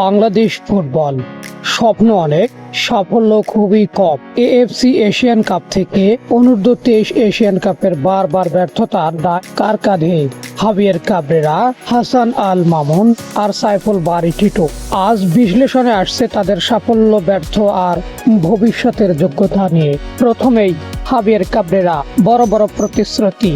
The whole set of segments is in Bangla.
বাংলাদেশ ফুটবল স্বপ্ন অনেক, সাফল্য খুবই কম। এএফসি এশিয়ান কাপ থেকে অনূর্ধ্ব-23 এশিয়ান কাপের বারবার ব্যর্থতার দায় কার কাঁধে? হাবিয়ার কাবরেরা, হাসান আল মামুন আর সাইফুল বারী টিটু। আজ বিশ্লেষণে আসছে তাদের সাফল্য, ব্যর্থ আর ভবিষ্যতের যোগ্যতা নিয়ে। প্রথমেই হাবিয়ার কাবরেরা। বড় বড় প্রতিশ্রুতি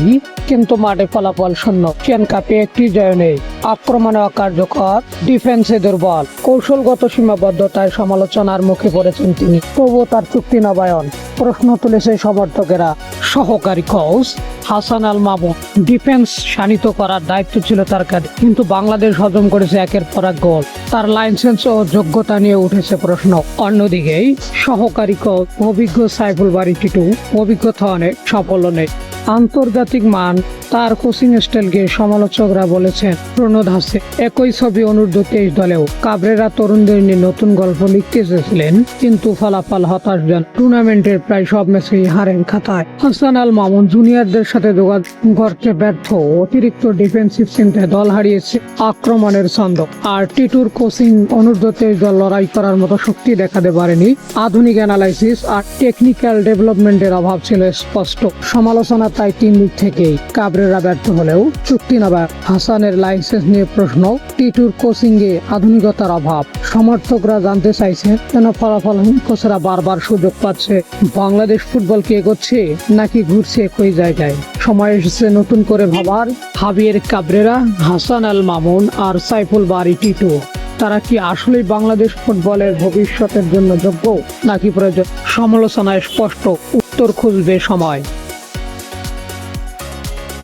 কিন্তু মাঠে ফলাফল শূন্য। এশিয়ান কাপে একটি জয় নেই, আক্রমণে অকার্যকর, ডিফেন্সে দুর্বল, কৌশলগত সীমাবদ্ধতায় সমালোচনার মুখে পড়েছেন তিনি। তবুও তার চুক্তি নবায়ন প্রশ্ন তুলেছে সমর্থকেরা। সহকারী কোচ হাসান আল মামুন, ডিফেন্স শানিত করার দায়িত্ব ছিল তার কাঁধে, কিন্তু বাংলাদেশ হজম করেছে একের পর এক গোল। তার লাইসেন্স ও যোগ্যতা নিয়ে উঠেছে প্রশ্ন। অন্যদিকেই সহকারী কোচ অভিজ্ঞ সাইফুল বারী টিটু, অভিজ্ঞতা অনেক, সাফল্য নেই। আন্তর্জাতিক মান তার কোচিং স্টাইলকে সমালোচকরা বলেছেন প্রণোদ হাসে। একই ছবি অনূর্ধ্ব-23 দলেও। কাবরেরা তরুণদের নিয়ে নতুন গল্প লিখতে চেয়েছিলেন, কিন্তু ফলাফল হতাশজনক। টুর্নামেন্টের প্রায় সব ম্যাচেই হারেন খাতায়। হাসান আল মামুন জুনিয়রদের সাথে যোগাযোগ করতে ব্যর্থ, অতিরিক্ত ডিফেন্সিভ চিন্তায় দল হারিয়েছে আক্রমণের ছন্দ। আর টিটুর কোচিং অনূর্ধ্ব-23 দল লড়াই করার মতো শক্তি দেখাতে পারেনি। আধুনিক অ্যানালাইসিস আর টেকনিক্যাল ডেভেলপমেন্টের অভাব ছিল স্পষ্ট। সমালোচনা তাই তিন দিক থেকেই। কাবরেরা ব্যর্থ হলেও চুক্তি নবায়ন, হাসানের লাইসেন্স নিয়ে প্রশ্ন, টিটুর কোচিংয়ে আধুনিকতার অভাব। সমর্থকরা জানতে চাইছেন কেন ফলাফলহীন কোচরা বারবার সুযোগ পাচ্ছে। বাংলাদেশ ফুটবল কি এগোচ্ছে নাকি ঘুরছে একই জায়গায়? সময় এসেছে নতুন করে ভাবার। হাবিয়ার কাবরেরা, হাসান আল মামুন আর সাইফুল বারী টিটু, তারা কি আসলেই বাংলাদেশ ফুটবলের ভবিষ্যতের জন্য যোগ্য নাকি প্রয়োজন? সমালোচনায় স্পষ্ট উত্তর খুঁজবে সময়।